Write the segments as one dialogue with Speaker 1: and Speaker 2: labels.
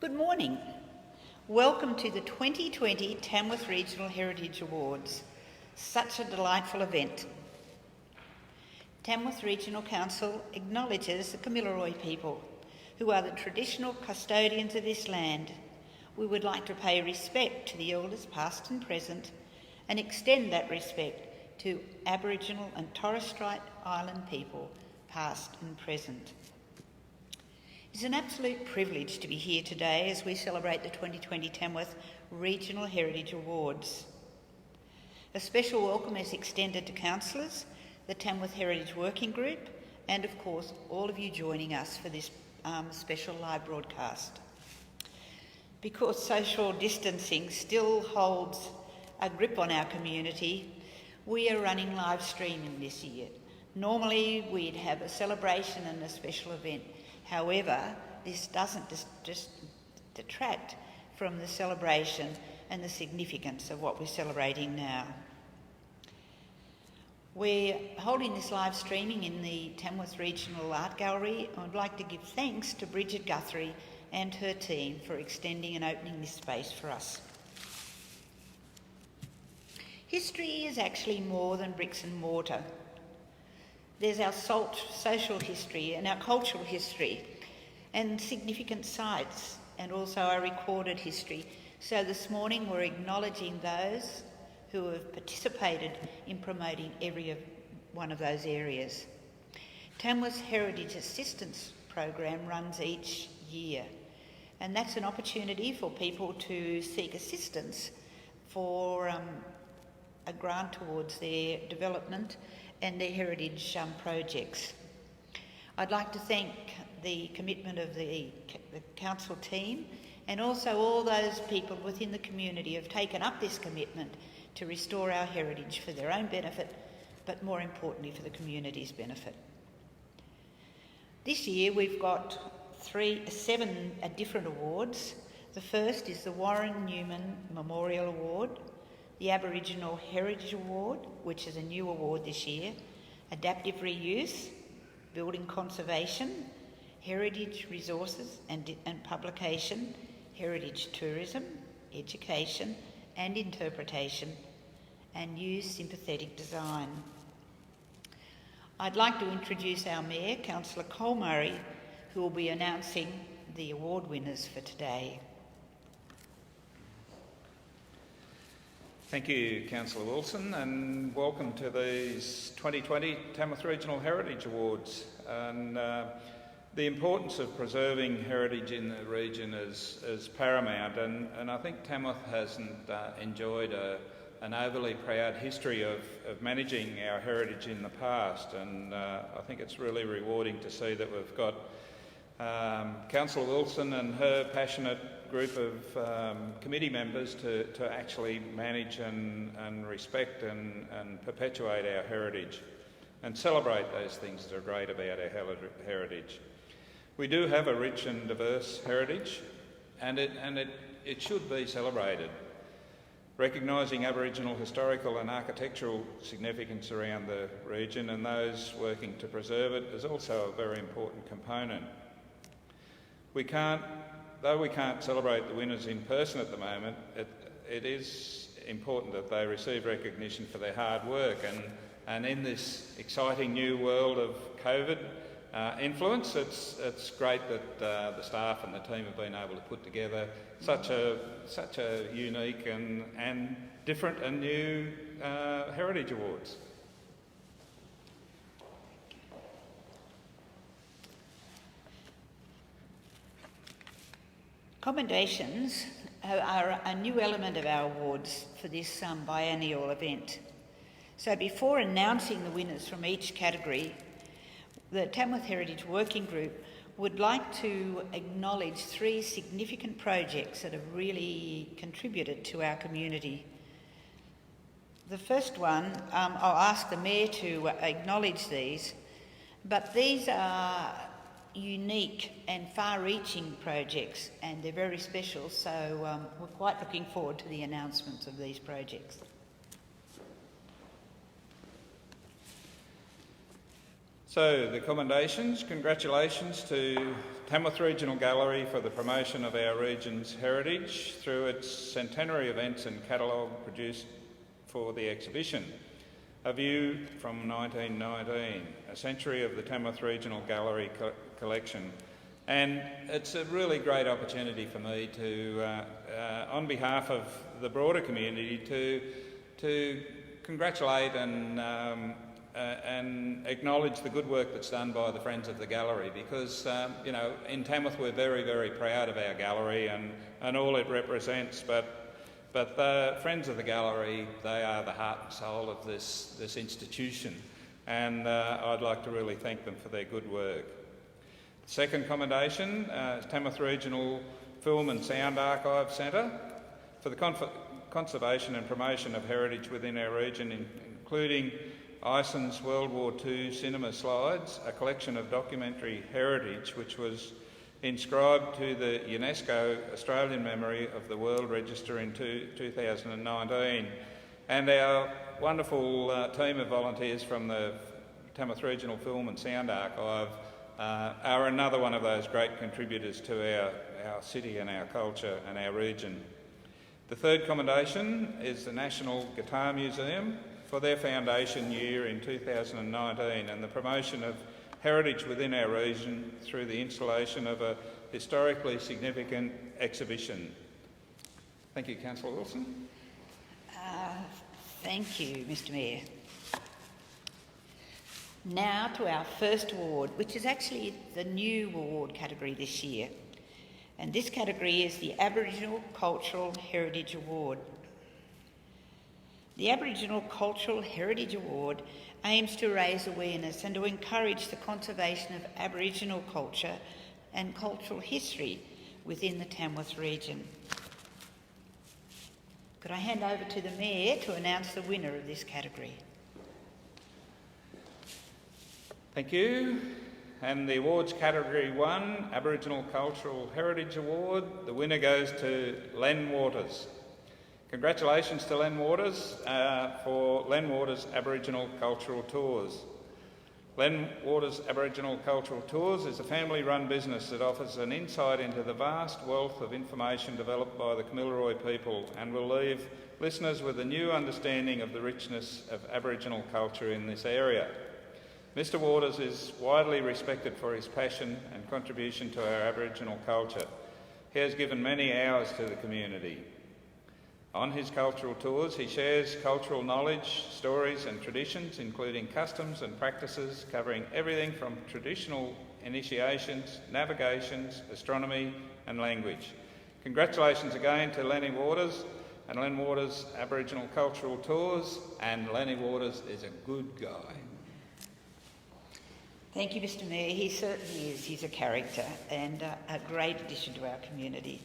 Speaker 1: Good morning. Welcome to the 2020 Tamworth Regional Heritage Awards. Such a delightful event. Tamworth Regional Council acknowledges the Kamilaroi people, who are the traditional custodians of this land. We would like to pay respect to the elders past and present and extend that respect to Aboriginal and Torres Strait Island people past and present. It's an absolute privilege to be here today as we celebrate the 2020 Tamworth Regional Heritage Awards. A special welcome is extended to councillors, the Tamworth Heritage Working Group, and of course all of you joining us for this special live broadcast. Because social distancing still holds a grip on our community, we are running live streaming this year. Normally we'd have a celebration and a special event. However, this doesn't just detract from the celebration and the significance of what we're celebrating now. We're holding this live streaming in the Tamworth Regional Art Gallery. I'd like to give thanks to Bridget Guthrie and her team for extending and opening this space for us. History is actually more than bricks and mortar. There's our social history and our cultural history and significant sites, and also our recorded history. So this morning we're acknowledging those who have participated in promoting every one of those areas. Tamworth's Heritage Assistance Program runs each year, and that's an opportunity for people to seek assistance for a grant towards their development and their heritage projects. I'd like to thank the commitment of the council team and also all those people within the community who have taken up this commitment to restore our heritage for their own benefit, but more importantly for the community's benefit. This year we've got seven different awards. The first is the Warren Newman Memorial Award, the Aboriginal Heritage Award, which is a new award this year, Adaptive Reuse, Building Conservation, Heritage Resources and Publication, Heritage Tourism, Education and Interpretation, and New Sympathetic Design. I'd like to introduce our Mayor, Councillor Cole Murray, who will be announcing the award winners for today.
Speaker 2: Thank you, Councillor Wilson, and welcome to these 2020 Tamworth Regional Heritage Awards. And the importance of preserving heritage in the region is paramount, and I think Tamworth hasn't enjoyed an overly proud history of managing our heritage in the past, and I think it's really rewarding to see that we've got Councillor Wilson and her passionate group of committee members to actually manage and respect and perpetuate our heritage and celebrate those things that are great about our heritage. We do have a rich and diverse heritage, and it should be celebrated. Recognising Aboriginal historical and architectural significance around the region and those working to preserve it is also a very important component. Though we can't celebrate the winners in person at the moment, it is important that they receive recognition for their hard work, and in this exciting new world of COVID influence, it's great that the staff and the team have been able to put together such a unique and different and new Heritage Awards.
Speaker 1: Commendations are a new element of our awards for this biennial event. So before announcing the winners from each category, the Tamworth Heritage Working Group would like to acknowledge three significant projects that have really contributed to our community. The first one, I'll ask the Mayor to acknowledge these, but these are unique and far-reaching projects, and they're very special, so we're quite looking forward to the announcements of these projects.
Speaker 2: So, the commendations. Congratulations to Tamworth Regional Gallery for the promotion of our region's heritage through its centenary events and catalogue produced for the exhibition. A View from 1919, a century of the Tamworth Regional Gallery collection. And it's a really great opportunity for me to, on behalf of the broader community, to congratulate and acknowledge the good work that's done by the Friends of the Gallery, because, you know, in Tamworth we're very, very proud of our gallery and all it represents, but the Friends of the Gallery, they are the heart and soul of this institution, and I'd like to really thank them for their good work. Second commendation, Tamworth Regional Film and Sound Archive Centre for the conservation and promotion of heritage within our region, including Ison's World War II cinema slides, a collection of documentary heritage which was inscribed to the UNESCO Australian Memory of the World Register in 2019. And our wonderful team of volunteers from the Tamworth Regional Film and Sound Archive are another one of those great contributors to our city and our culture and our region. The third commendation is the National Guitar Museum for their foundation year in 2019 and the promotion of heritage within our region through the installation of a historically significant exhibition. Thank you, Councillor Wilson.
Speaker 1: Thank you, Mr Mayor. Now to our first award, which is actually the new award category this year. And this category is the Aboriginal Cultural Heritage Award. The Aboriginal Cultural Heritage Award aims to raise awareness and to encourage the conservation of Aboriginal culture and cultural history within the Tamworth region. Could I hand over to the Mayor to announce the winner of this category?
Speaker 2: Thank you. And the awards category 1, Aboriginal Cultural Heritage Award, the winner goes to Len Waters. Congratulations to Len Waters for Len Waters Aboriginal Cultural Tours. Len Waters Aboriginal Cultural Tours is a family-run business that offers an insight into the vast wealth of information developed by the Kamilaroi people and will leave listeners with a new understanding of the richness of Aboriginal culture in this area. Mr Waters is widely respected for his passion and contribution to our Aboriginal culture. He has given many hours to the community. On his cultural tours, he shares cultural knowledge, stories and traditions, including customs and practices covering everything from traditional initiations, navigations, astronomy and language. Congratulations again to Lenny Waters and Len Waters Aboriginal Cultural Tours, and Lenny Waters is a good guy.
Speaker 1: Thank you, Mr Mayor. He certainly is. He's a character and a great addition to our community.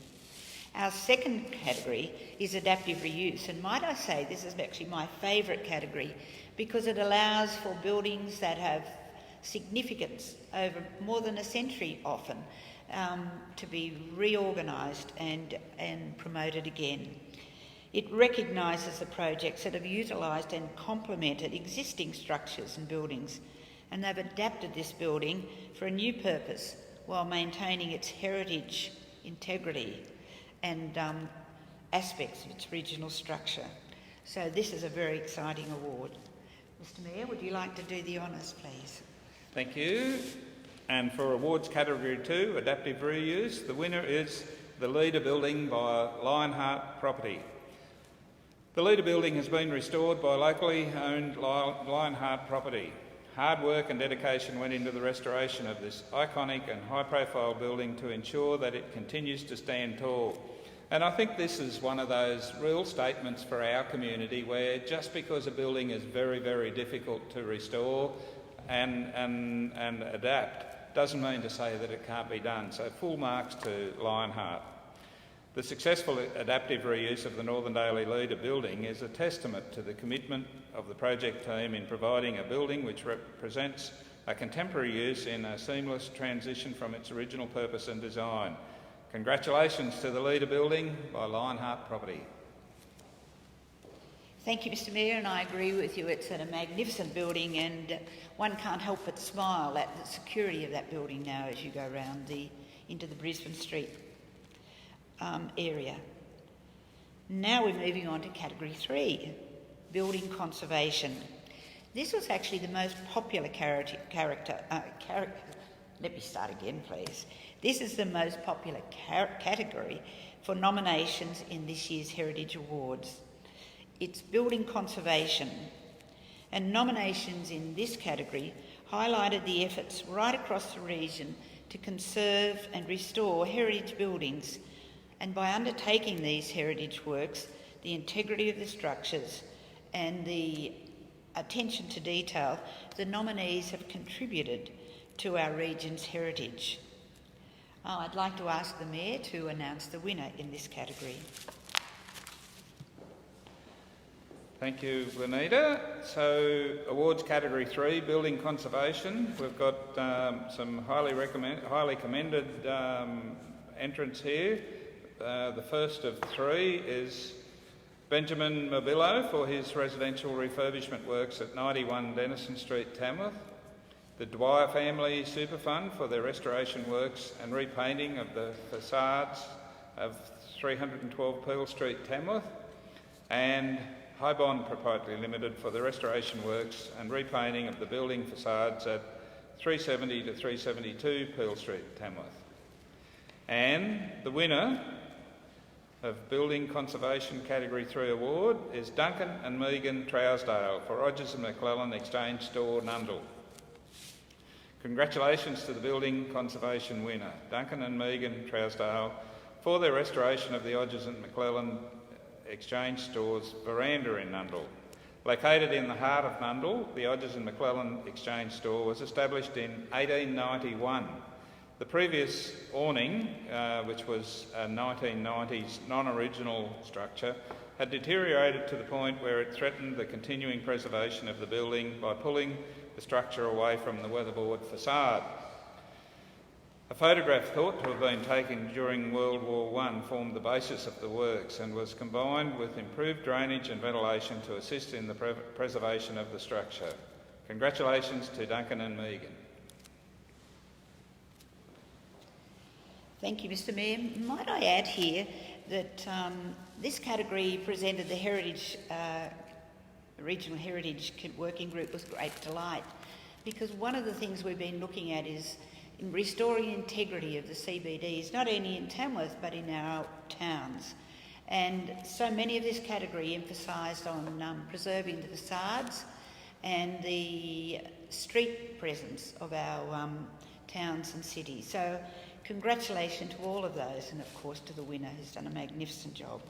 Speaker 1: Our second category is adaptive reuse, and might I say this is actually my favourite category because it allows for buildings that have significance over more than a century often to be reorganised and promoted again. It recognises the projects that have utilised and complemented existing structures and buildings, and they've adapted this building for a new purpose while maintaining its heritage, integrity and aspects of its regional structure. So this is a very exciting award. Mr Mayor, would you like to do the honours, please?
Speaker 2: Thank you. And for awards category 2, adaptive reuse, the winner is the Leader Building by Lionheart Property. The Leader Building has been restored by locally owned Lionheart Property. Hard work and dedication went into the restoration of this iconic and high-profile building to ensure that it continues to stand tall. And I think this is one of those real statements for our community where just because a building is very, very difficult to restore and adapt doesn't mean to say that it can't be done. So full marks to Lionheart. The successful adaptive reuse of the Northern Daily Leader building is a testament to the commitment of the project team in providing a building which represents a contemporary use in a seamless transition from its original purpose and design. Congratulations to the Leader Building by Lionheart Property.
Speaker 1: Thank you, Mr Mayor, and I agree with you. It's a magnificent building, and one can't help but smile at the security of that building now as you go round into the Brisbane Street area. Now we're moving on to Category 3, Building Conservation. This was actually the most popular let me start again, please. This is the most popular category for nominations in this year's Heritage Awards. It's building conservation, and nominations in this category highlighted the efforts right across the region to conserve and restore heritage buildings, and by undertaking these heritage works, the integrity of the structures and the attention to detail, the nominees have contributed to our region's heritage. I'd like to ask the Mayor to announce the winner in this category.
Speaker 2: Thank you, Juanita. So, awards category 3, building conservation. We've got some highly commended entrants here. The first of 3 is Benjamin Mobillo for his residential refurbishment works at 91 Denison Street, Tamworth. The Dwyer Family Super Fund for their restoration works and repainting of the facades of 312 Peel Street, Tamworth. And Highbond Proprietary Limited for the restoration works and repainting of the building facades at 370 to 372 Peel Street, Tamworth. And the winner of Building Conservation Category 3 Award is Duncan and Megan Trousdale for Rogers and McClellan Exchange Store, Nundle. Congratulations to the Building Conservation winner, Duncan and Megan Trousdale, for their restoration of the Rogers and McClellan Exchange Store's veranda in Nundle. Located in the heart of Nundle, the Rogers and McClellan Exchange Store was established in 1891. The previous awning, which was a 1990s non-original structure, had deteriorated to the point where it threatened the continuing preservation of the building by pulling the structure away from the weatherboard facade. A photograph thought to have been taken during World War I formed the basis of the works and was combined with improved drainage and ventilation to assist in the preservation of the structure. Congratulations to Duncan and Megan.
Speaker 1: Thank you, Mr Mayor. Might I add here that this category presented the Regional Heritage Working Group with great delight, because one of the things we've been looking at is in restoring integrity of the CBDs, not only in Tamworth but in our towns. And so many of this category emphasised on preserving the facades and the street presence of our towns and cities. So congratulations to all of those, and of course to the winner who's done a magnificent job.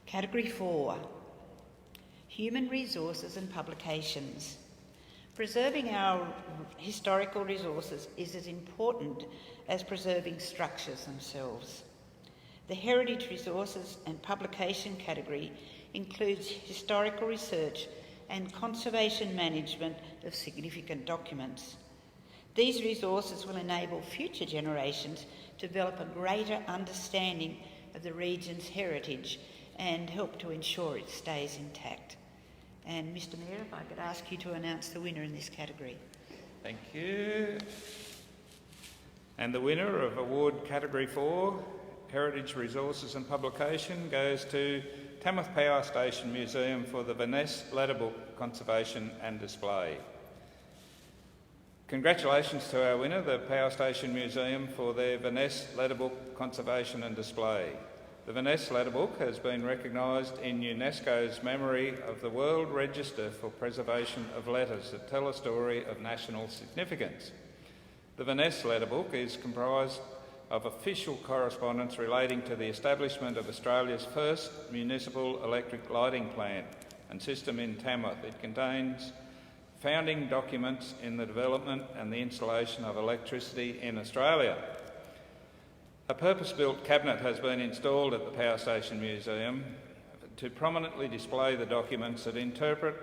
Speaker 1: Category 4, Human Resources and Publications. Preserving our historical resources is as important as preserving structures themselves. The Heritage Resources and Publication category includes historical research and conservation management of significant documents. These resources will enable future generations to develop a greater understanding of the region's heritage and help to ensure it stays intact. And Mr Mayor, if I could ask you to announce the winner in this category.
Speaker 2: Thank you. And the winner of Award Category 4, Heritage Resources and Publication, goes to Tamworth Power Station Museum for the Vanessa Ladder Book Conservation and Display. Congratulations to our winner, the Power Station Museum, for their Vanessa Ladder Book Conservation and Display. The Vanessa Ladder Book has been recognised in UNESCO's memory of the World Register for Preservation of Letters that tell a story of national significance. The Vanessa Ladder Book is comprised of official correspondence relating to the establishment of Australia's first municipal electric lighting plant and system in Tamworth. It contains founding documents in the development and the installation of electricity in Australia. A purpose-built cabinet has been installed at the Power Station Museum to prominently display the documents that interpret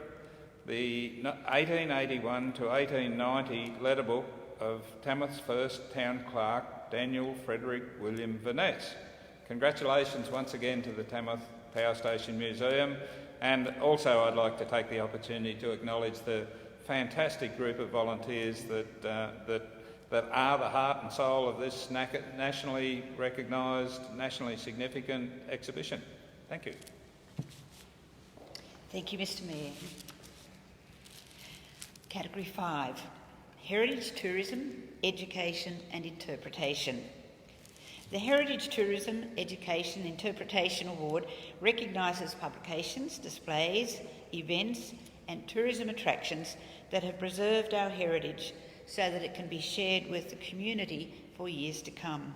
Speaker 2: the 1881 to 1890 letter book of Tamworth's first town clerk, Daniel Frederick William Vanessa. Congratulations once again to the Tamworth Power Station Museum. And also I'd like to take the opportunity to acknowledge the fantastic group of volunteers that are the heart and soul of this nationally recognised, nationally significant exhibition. Thank you.
Speaker 1: Thank you, Mr. Mayor. Category 5, Heritage Tourism, Education and Interpretation. The Heritage Tourism, Education and Interpretation Award recognises publications, displays, events and tourism attractions that have preserved our heritage so that it can be shared with the community for years to come.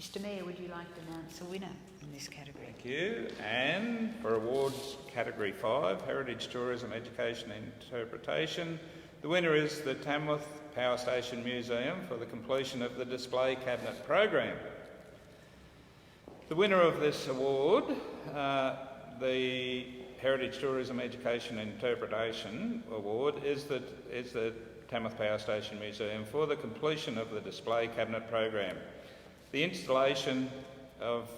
Speaker 1: Mr. Mayor, would you like to announce a winner in this category?
Speaker 2: Thank you. And for awards category 5, Heritage Tourism, Education and Interpretation, the winner is the Tamworth Power Station Museum for the completion of the display cabinet program. The winner of this award, the Heritage Tourism, Education and Interpretation Award, is the Tamworth Power Station Museum for the completion of the display cabinet program. The installation of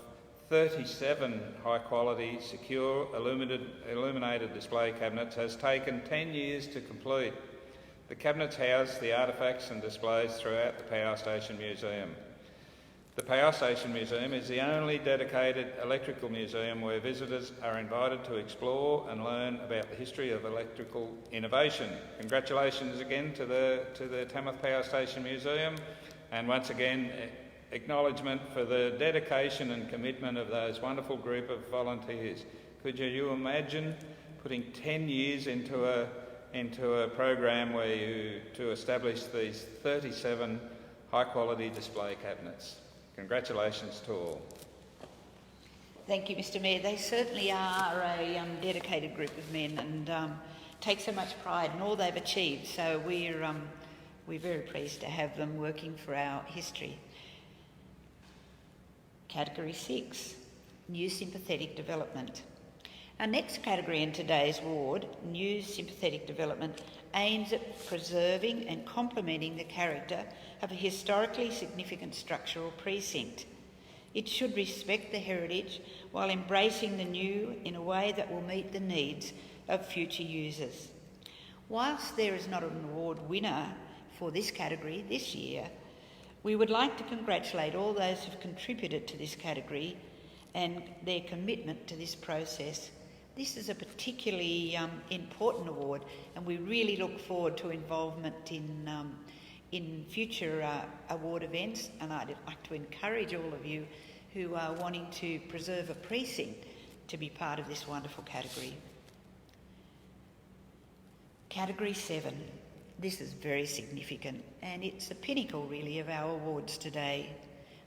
Speaker 2: 37 high-quality, secure, illuminated display cabinets has taken 10 years to complete. The cabinets house the artefacts and displays throughout the Power Station Museum. The Power Station Museum is the only dedicated electrical museum where visitors are invited to explore and learn about the history of electrical innovation. Congratulations again to the Tamworth Power Station Museum, and once again acknowledgement for the dedication and commitment of those wonderful group of volunteers. Could you imagine putting 10 years into a program to establish these 37 high-quality display cabinets? Congratulations to all.
Speaker 1: Thank you, Mr. Mayor. They certainly are a dedicated group of men and take so much pride in all they've achieved. So we're very pleased to have them working for our history. Category 6, New Sympathetic Development. Our next category in today's award, New Sympathetic Development, aims at preserving and complementing the character of a historically significant structural precinct. It should respect the heritage while embracing the new in a way that will meet the needs of future users. Whilst there is not an award winner for this category this year, we would like to congratulate all those who have contributed to this category and their commitment to this process. This is a particularly important award, and we really look forward to involvement in future award events, and I'd like to encourage all of you who are wanting to preserve a precinct to be part of this wonderful category. Category 7. This is very significant, and it's the pinnacle really of our awards today.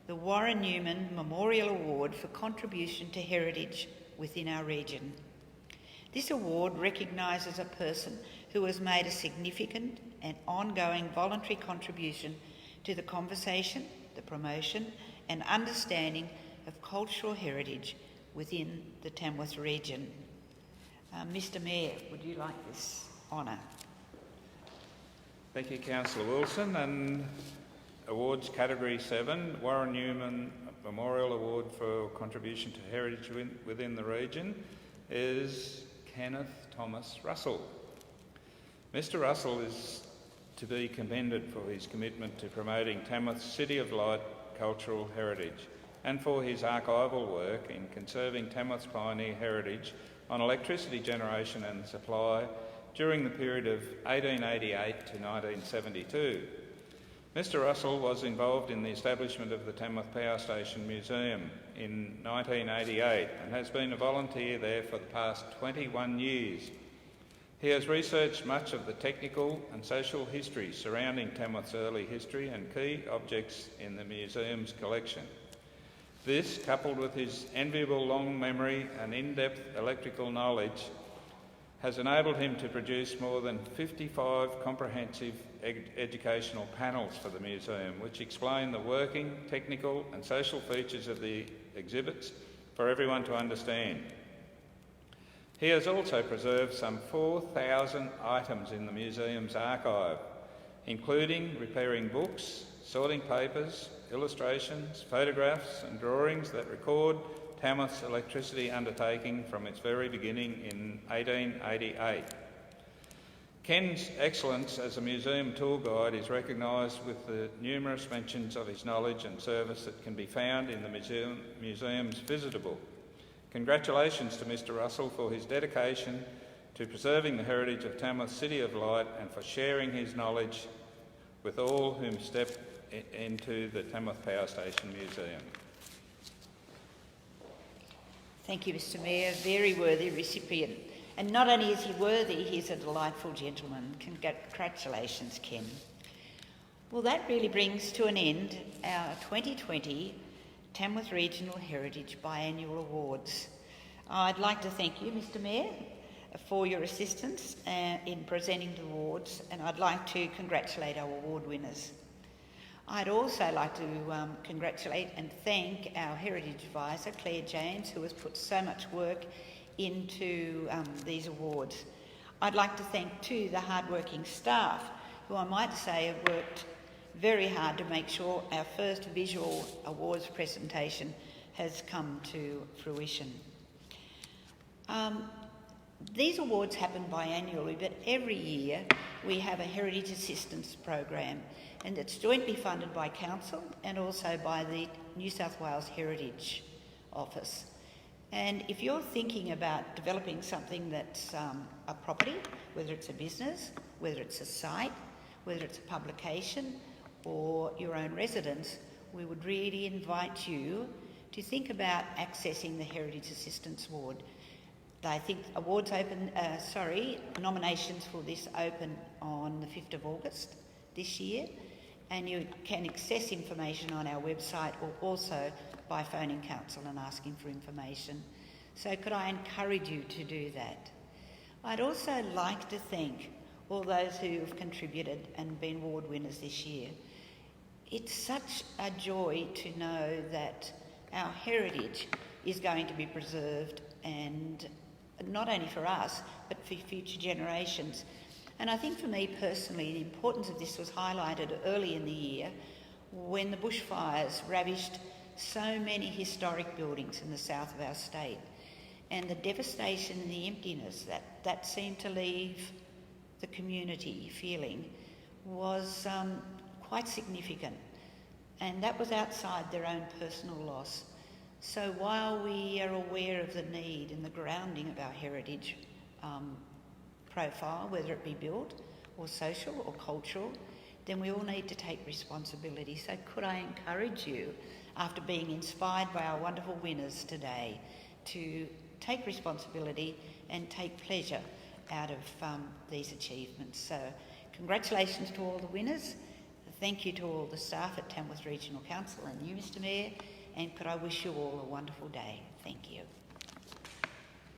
Speaker 1: The Warren Newman Memorial Award for contribution to heritage within our region. This award recognises a person who has made a significant and ongoing voluntary contribution to the conversation, the promotion and understanding of cultural heritage within the Tamworth region. Mr. Mayor, would you like this honour?
Speaker 2: Thank you, Councillor Wilson. And awards category 7, Warren Newman Memorial Award for contribution to heritage within the region, is Kenneth Thomas Russell. Mr. Russell is to be commended for his commitment to promoting Tamworth's City of Light cultural heritage and for his archival work in conserving Tamworth's pioneer heritage on electricity generation and supply during the period of 1888 to 1972. Mr. Russell was involved in the establishment of the Tamworth Power Station Museum in 1988 and has been a volunteer there for the past 21 years. He has researched much of the technical and social history surrounding Tamworth's early history and key objects in the museum's collection. This, coupled with his enviable long memory and in-depth electrical knowledge, has enabled him to produce more than 55 comprehensive educational panels for the museum, which explain the working, technical and social features of the exhibits for everyone to understand. He has also preserved some 4,000 items in the museum's archive. including repairing books, sorting papers, illustrations, photographs and drawings that record Tamworth's electricity undertaking from its very beginning in 1888. Ken's excellence as a museum tour guide is recognised with the numerous mentions of his knowledge and service that can be found in the museum's visitor book. Congratulations to Mr Russell for his dedication to preserving the heritage of Tamworth City of Light and for sharing his knowledge with all whom step into the Tamworth Power Station Museum.
Speaker 1: Thank you, Mr Mayor. Very worthy recipient. And not only is he worthy, he's a delightful gentleman. Congratulations, Ken. Well, that really brings to an end our 2020 Tamworth Regional Heritage Biannual Awards. I'd like to thank you, Mr Mayor, for your assistance in presenting the awards, and I'd like to congratulate our award winners. I'd also like to congratulate and thank our Heritage Advisor, Claire James, who has put so much work into these awards. I'd like to thank too the hard-working staff, who I might say have worked very hard to make sure our first visual awards presentation has come to fruition. These awards happen biannually, but every year we have a Heritage Assistance Program, and it's jointly funded by Council and also by the New South Wales Heritage Office. And if you're thinking about developing something that's a property, whether it's a business, whether it's a site, whether it's a publication or your own residence, we would really invite you to think about accessing the Heritage Assistance Award. I think nominations for this open on the 5th of August this year, and you can access information on our website or also by phoning Council and asking for information. So could I encourage you to do that? I'd also like to thank all those who have contributed and been award winners this year. It's such a joy to know that our heritage is going to be preserved, and not only for us, but for future generations. And I think for me personally, the importance of this was highlighted early in the year when the bushfires ravished so many historic buildings in the south of our state, and the devastation and the emptiness that seemed to leave the community feeling was quite significant, and that was outside their own personal loss. So while we are aware of the need and the grounding of our heritage profile, whether it be built or social or cultural, then we all need to take responsibility. So could I encourage you, after being inspired by our wonderful winners today, to take responsibility and take pleasure out of these achievements. So congratulations to all the winners. Thank you to all the staff at Tamworth Regional Council and you, Mr Mayor, and could I wish you all a wonderful day. Thank you.